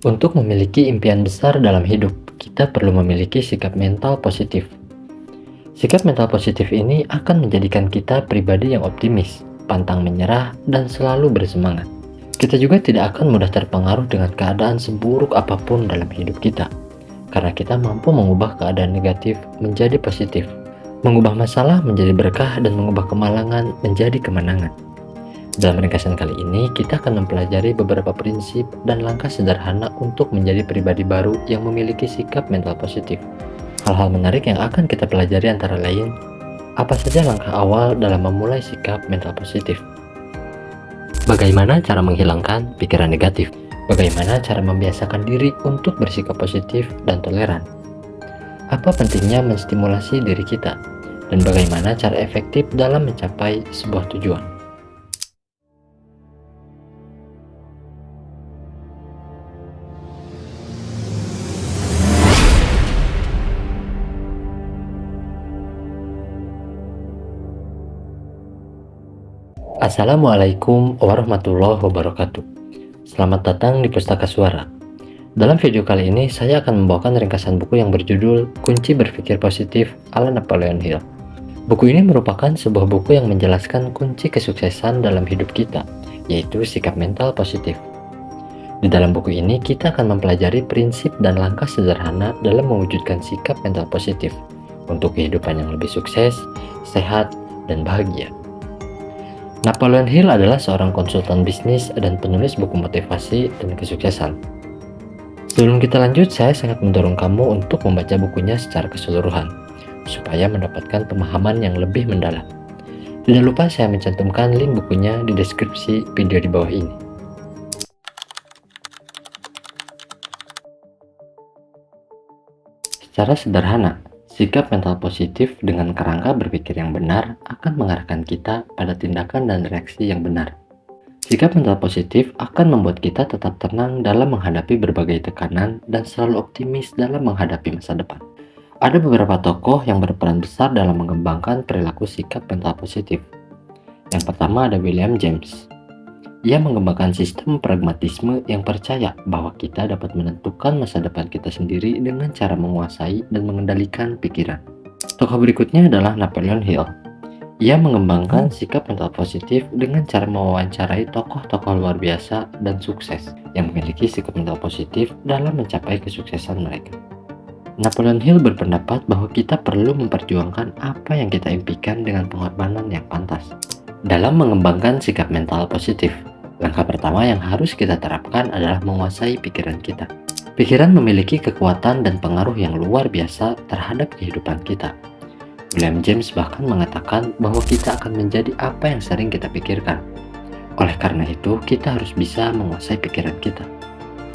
Untuk memiliki impian besar dalam hidup, kita perlu memiliki sikap mental positif. Sikap mental positif ini akan menjadikan kita pribadi yang optimis, pantang menyerah, dan selalu bersemangat. Kita juga tidak akan mudah terpengaruh dengan keadaan seburuk apapun dalam hidup kita, karena kita mampu mengubah keadaan negatif menjadi positif, mengubah masalah menjadi berkah, dan mengubah kemalangan menjadi kemenangan. Dalam ringkasan kali ini, kita akan mempelajari beberapa prinsip dan langkah sederhana untuk menjadi pribadi baru yang memiliki sikap mental positif. Hal-hal menarik yang akan kita pelajari antara lain, apa saja langkah awal dalam memulai sikap mental positif? Bagaimana cara menghilangkan pikiran negatif? Bagaimana cara membiasakan diri untuk bersikap positif dan toleran? Apa pentingnya menstimulasi diri kita? Dan bagaimana cara efektif dalam mencapai sebuah tujuan? Assalamualaikum warahmatullahi wabarakatuh. Selamat datang di Pustaka Suara. Dalam video kali ini, saya akan membawakan ringkasan buku yang berjudul Kunci Berpikir Positif ala Napoleon Hill. Buku ini merupakan sebuah buku yang menjelaskan kunci kesuksesan dalam hidup kita, yaitu sikap mental positif. Di dalam buku ini, kita akan mempelajari prinsip dan langkah sederhana dalam mewujudkan sikap mental positif untuk kehidupan yang lebih sukses, sehat, dan bahagia. Napoleon Hill adalah seorang konsultan bisnis dan penulis buku motivasi dan kesuksesan. Sebelum kita lanjut, saya sangat mendorong kamu untuk membaca bukunya secara keseluruhan, supaya mendapatkan pemahaman yang lebih mendalam. Tidak lupa saya mencantumkan link bukunya di deskripsi video di bawah ini. Secara sederhana, sikap mental positif dengan kerangka berpikir yang benar akan mengarahkan kita pada tindakan dan reaksi yang benar. Sikap mental positif akan membuat kita tetap tenang dalam menghadapi berbagai tekanan dan selalu optimis dalam menghadapi masa depan. Ada beberapa tokoh yang berperan besar dalam mengembangkan perilaku sikap mental positif. Yang pertama ada William James. Ia mengembangkan sistem pragmatisme yang percaya bahwa kita dapat menentukan masa depan kita sendiri dengan cara menguasai dan mengendalikan pikiran. Tokoh berikutnya adalah Napoleon Hill. Ia mengembangkan sikap mental positif dengan cara mewawancarai tokoh-tokoh luar biasa dan sukses yang memiliki sikap mental positif dalam mencapai kesuksesan mereka. Napoleon Hill berpendapat bahwa kita perlu memperjuangkan apa yang kita impikan dengan pengorbanan yang pantas. Dalam mengembangkan sikap mental positif, langkah pertama yang harus kita terapkan adalah menguasai pikiran kita. Pikiran memiliki kekuatan dan pengaruh yang luar biasa terhadap kehidupan kita. William James bahkan mengatakan bahwa kita akan menjadi apa yang sering kita pikirkan. Oleh karena itu, kita harus bisa menguasai pikiran kita.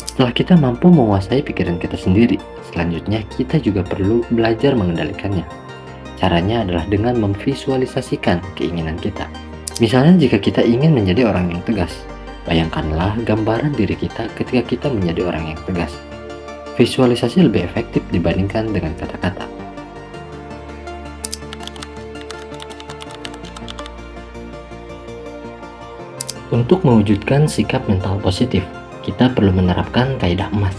Setelah kita mampu menguasai pikiran kita sendiri, selanjutnya kita juga perlu belajar mengendalikannya. Caranya adalah dengan memvisualisasikan keinginan kita. Misalnya jika kita ingin menjadi orang yang tegas, bayangkanlah gambaran diri kita ketika kita menjadi orang yang tegas. Visualisasi lebih efektif dibandingkan dengan kata-kata. Untuk mewujudkan sikap mental positif, kita perlu menerapkan kaidah emas.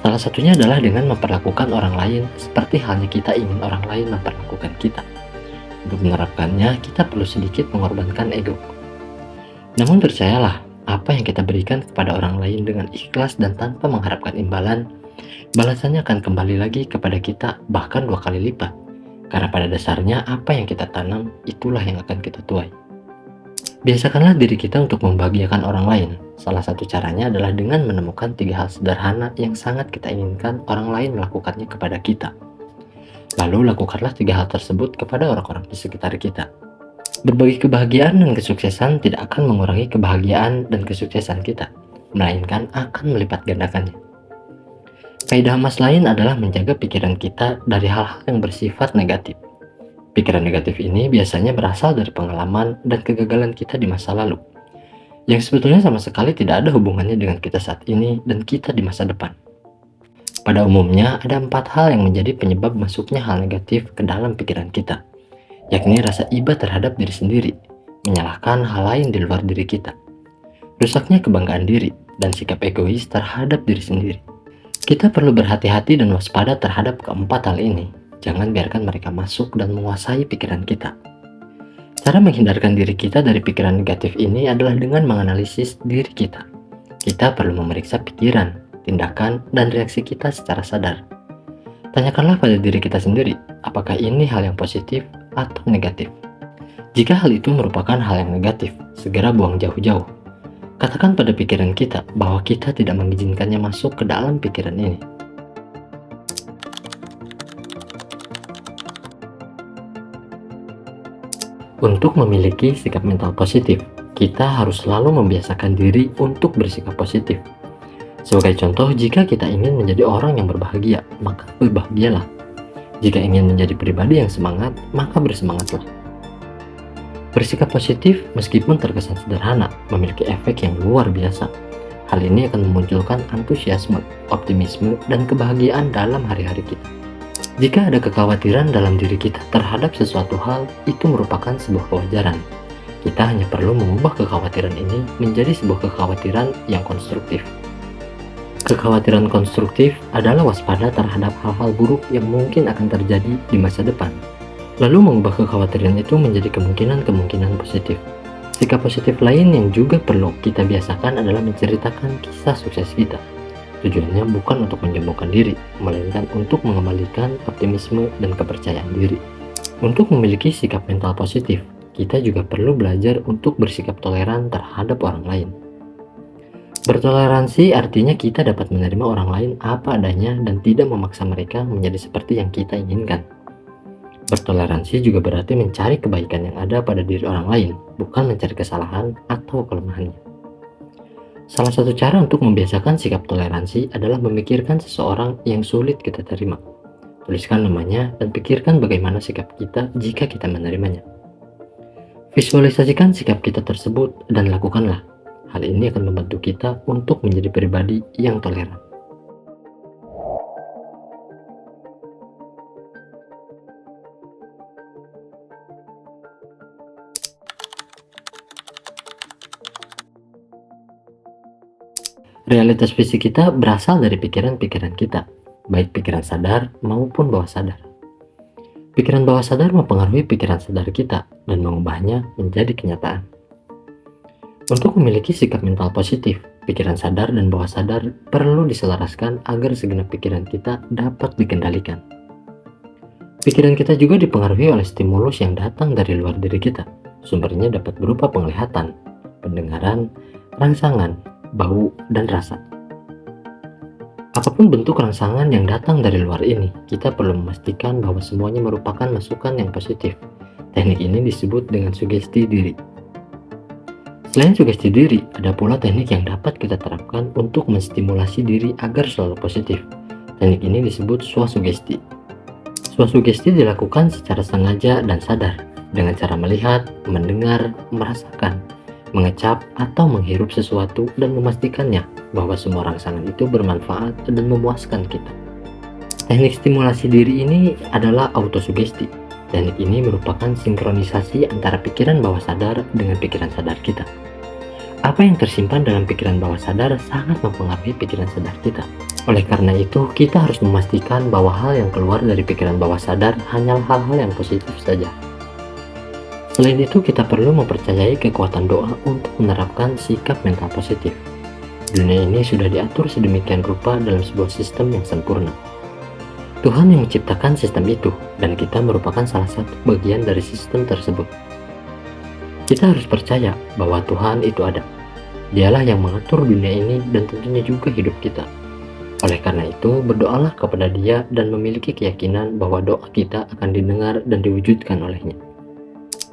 Salah satunya adalah dengan memperlakukan orang lain seperti halnya kita ingin orang lain memperlakukan kita. Untuk menerapkannya, kita perlu sedikit mengorbankan ego. Namun percayalah, apa yang kita berikan kepada orang lain dengan ikhlas dan tanpa mengharapkan imbalan, balasannya akan kembali lagi kepada kita bahkan 2 kali lipat. Karena pada dasarnya apa yang kita tanam, itulah yang akan kita tuai. Biasakanlah diri kita untuk membahagiakan orang lain. Salah satu caranya adalah dengan menemukan 3 hal sederhana yang sangat kita inginkan orang lain melakukannya kepada kita. Lalu lakukanlah 3 hal tersebut kepada orang-orang di sekitar kita. Berbagi kebahagiaan dan kesuksesan tidak akan mengurangi kebahagiaan dan kesuksesan kita, melainkan akan melipat gandakannya. Kaidah emas lain adalah menjaga pikiran kita dari hal-hal yang bersifat negatif. Pikiran negatif ini biasanya berasal dari pengalaman dan kegagalan kita di masa lalu, yang sebetulnya sama sekali tidak ada hubungannya dengan kita saat ini dan kita di masa depan. Pada umumnya, ada 4 hal yang menjadi penyebab masuknya hal negatif ke dalam pikiran kita, yakni rasa iba terhadap diri sendiri, menyalahkan hal lain di luar diri kita, rusaknya kebanggaan diri, dan sikap egois terhadap diri sendiri. Kita perlu berhati-hati dan waspada terhadap keempat hal ini. Jangan biarkan mereka masuk dan menguasai pikiran kita. Cara menghindarkan diri kita dari pikiran negatif ini adalah dengan menganalisis diri kita. Kita perlu memeriksa pikiran, tindakan, dan reaksi kita secara sadar. Tanyakanlah pada diri kita sendiri, apakah ini hal yang positif atau negatif. Jika hal itu merupakan hal yang negatif, segera buang jauh-jauh. Katakan pada pikiran kita bahwa kita tidak mengizinkannya masuk ke dalam pikiran ini. Untuk memiliki sikap mental positif, kita harus selalu membiasakan diri untuk bersikap positif. Sebagai contoh, jika kita ingin menjadi orang yang berbahagia, maka berbahagialah. Jika ingin menjadi pribadi yang semangat, maka bersemangatlah. Bersikap positif meskipun terkesan sederhana, memiliki efek yang luar biasa. Hal ini akan memunculkan antusiasme, optimisme, dan kebahagiaan dalam hari-hari kita. Jika ada kekhawatiran dalam diri kita terhadap sesuatu hal, itu merupakan sebuah kewajaran. Kita hanya perlu mengubah kekhawatiran ini menjadi sebuah kekhawatiran yang konstruktif. Kekhawatiran konstruktif adalah waspada terhadap hal-hal buruk yang mungkin akan terjadi di masa depan. Lalu mengubah kekhawatiran itu menjadi kemungkinan-kemungkinan positif. Sikap positif lain yang juga perlu kita biasakan adalah menceritakan kisah sukses kita. Tujuannya bukan untuk menyombongkan diri, melainkan untuk mengembalikan optimisme dan kepercayaan diri. Untuk memiliki sikap mental positif, kita juga perlu belajar untuk bersikap toleran terhadap orang lain. Bertoleransi artinya kita dapat menerima orang lain apa adanya dan tidak memaksa mereka menjadi seperti yang kita inginkan. Bertoleransi juga berarti mencari kebaikan yang ada pada diri orang lain, bukan mencari kesalahan atau kelemahannya. Salah satu cara untuk membiasakan sikap toleransi adalah memikirkan seseorang yang sulit kita terima. Tuliskan namanya dan pikirkan bagaimana sikap kita jika kita menerimanya. Visualisasikan sikap kita tersebut dan lakukanlah. Hal ini akan membantu kita untuk menjadi pribadi yang toleran. Realitas fisik kita berasal dari pikiran-pikiran kita, baik pikiran sadar maupun bawah sadar. Pikiran bawah sadar mempengaruhi pikiran sadar kita dan mengubahnya menjadi kenyataan. Untuk memiliki sikap mental positif, pikiran sadar dan bawah sadar perlu diselaraskan agar segenap pikiran kita dapat dikendalikan. Pikiran kita juga dipengaruhi oleh stimulus yang datang dari luar diri kita. Sumbernya dapat berupa penglihatan, pendengaran, rangsangan, bau, dan rasa. Apapun bentuk rangsangan yang datang dari luar ini, kita perlu memastikan bahwa semuanya merupakan masukan yang positif. Teknik ini disebut dengan sugesti diri. Selain sugesti diri, ada pula teknik yang dapat kita terapkan untuk menstimulasi diri agar selalu positif. Teknik ini disebut swasugesti. Swasugesti dilakukan secara sengaja dan sadar, dengan cara melihat, mendengar, merasakan, mengecap, atau menghirup sesuatu dan memastikannya bahwa semua rangsangan itu bermanfaat dan memuaskan kita. Teknik stimulasi diri ini adalah autosugesti. Teknik ini merupakan sinkronisasi antara pikiran bawah sadar dengan pikiran sadar kita. Apa yang tersimpan dalam pikiran bawah sadar sangat mempengaruhi pikiran sadar kita. Oleh karena itu, kita harus memastikan bahwa hal yang keluar dari pikiran bawah sadar hanyalah hal-hal yang positif saja. Selain itu, kita perlu mempercayai kekuatan doa untuk menerapkan sikap mental positif. Dunia ini sudah diatur sedemikian rupa dalam sebuah sistem yang sempurna. Tuhan yang menciptakan sistem itu, dan kita merupakan salah satu bagian dari sistem tersebut. Kita harus percaya bahwa Tuhan itu ada. Dialah yang mengatur dunia ini dan tentunya juga hidup kita. Oleh karena itu, berdoalah kepada Dia dan memiliki keyakinan bahwa doa kita akan didengar dan diwujudkan olehnya.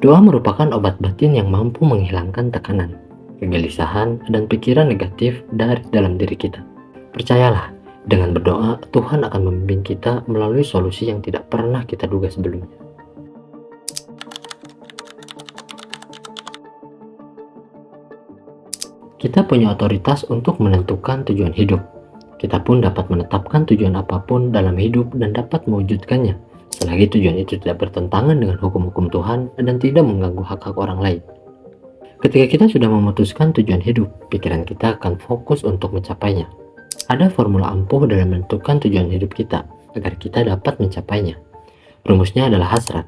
Doa merupakan obat batin yang mampu menghilangkan tekanan, kegelisahan, dan pikiran negatif dari dalam diri kita. Percayalah, dengan berdoa, Tuhan akan membimbing kita melalui solusi yang tidak pernah kita duga sebelumnya. Kita punya otoritas untuk menentukan tujuan hidup. Kita pun dapat menetapkan tujuan apapun dalam hidup dan dapat mewujudkannya, selagi tujuan itu tidak bertentangan dengan hukum-hukum Tuhan dan tidak mengganggu hak-hak orang lain. Ketika kita sudah memutuskan tujuan hidup, pikiran kita akan fokus untuk mencapainya. Ada formula ampuh dalam menentukan tujuan hidup kita, agar kita dapat mencapainya. Rumusnya adalah hasrat.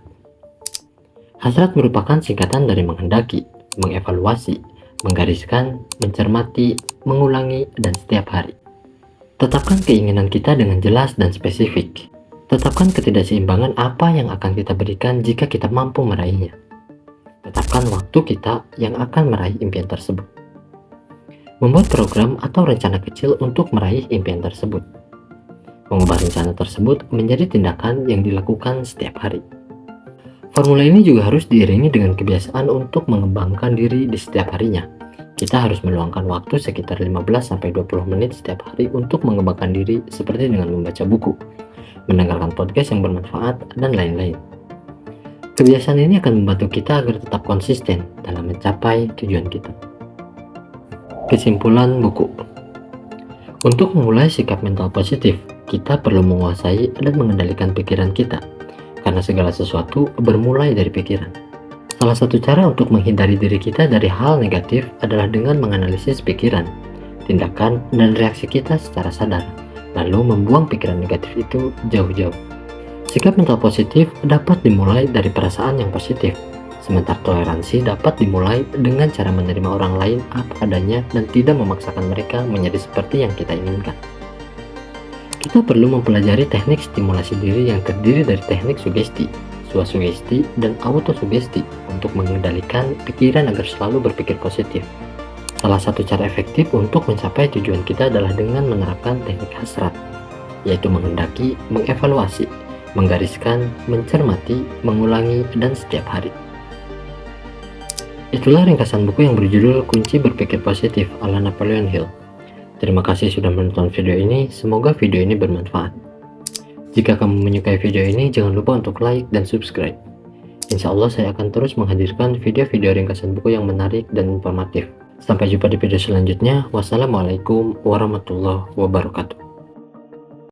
Hasrat merupakan singkatan dari menghendaki, mengevaluasi, menggariskan, mencermati, mengulangi, dan setiap hari. Tetapkan keinginan kita dengan jelas dan spesifik. Tetapkan ketidakseimbangan apa yang akan kita berikan jika kita mampu meraihnya. Tetapkan waktu kita yang akan meraih impian tersebut. Membuat program atau rencana kecil untuk meraih impian tersebut. Mengubah rencana tersebut menjadi tindakan yang dilakukan setiap hari. Formula ini juga harus diiringi dengan kebiasaan untuk mengembangkan diri di setiap harinya. Kita harus meluangkan waktu sekitar 15-20 menit setiap hari untuk mengembangkan diri seperti dengan membaca buku, mendengarkan podcast yang bermanfaat, dan lain-lain. Kebiasaan ini akan membantu kita agar tetap konsisten dalam mencapai tujuan kita. Kesimpulan buku. Untuk memulai sikap mental positif, kita perlu menguasai dan mengendalikan pikiran kita, karena segala sesuatu bermulai dari pikiran. Salah satu cara untuk menghindari diri kita dari hal negatif adalah dengan menganalisis pikiran, tindakan, dan reaksi kita secara sadar, lalu membuang pikiran negatif itu jauh-jauh. Sikap mental positif dapat dimulai dari perasaan yang positif, sementara toleransi dapat dimulai dengan cara menerima orang lain apa adanya dan tidak memaksakan mereka menjadi seperti yang kita inginkan. Kita perlu mempelajari teknik stimulasi diri yang terdiri dari teknik sugesti, swasugesti, dan autosugesti untuk mengendalikan pikiran agar selalu berpikir positif. Salah satu cara efektif untuk mencapai tujuan kita adalah dengan menerapkan teknik hasrat, yaitu menghendaki, mengevaluasi, menggariskan, mencermati, mengulangi, dan setiap hari. Itulah ringkasan buku yang berjudul Kunci Berpikir Positif ala Napoleon Hill. Terima kasih sudah menonton video ini, semoga video ini bermanfaat. Jika kamu menyukai video ini, jangan lupa untuk like dan subscribe. Insya Allah saya akan terus menghadirkan video-video ringkasan buku yang menarik dan informatif. Sampai jumpa di video selanjutnya. Wassalamualaikum warahmatullahi wabarakatuh.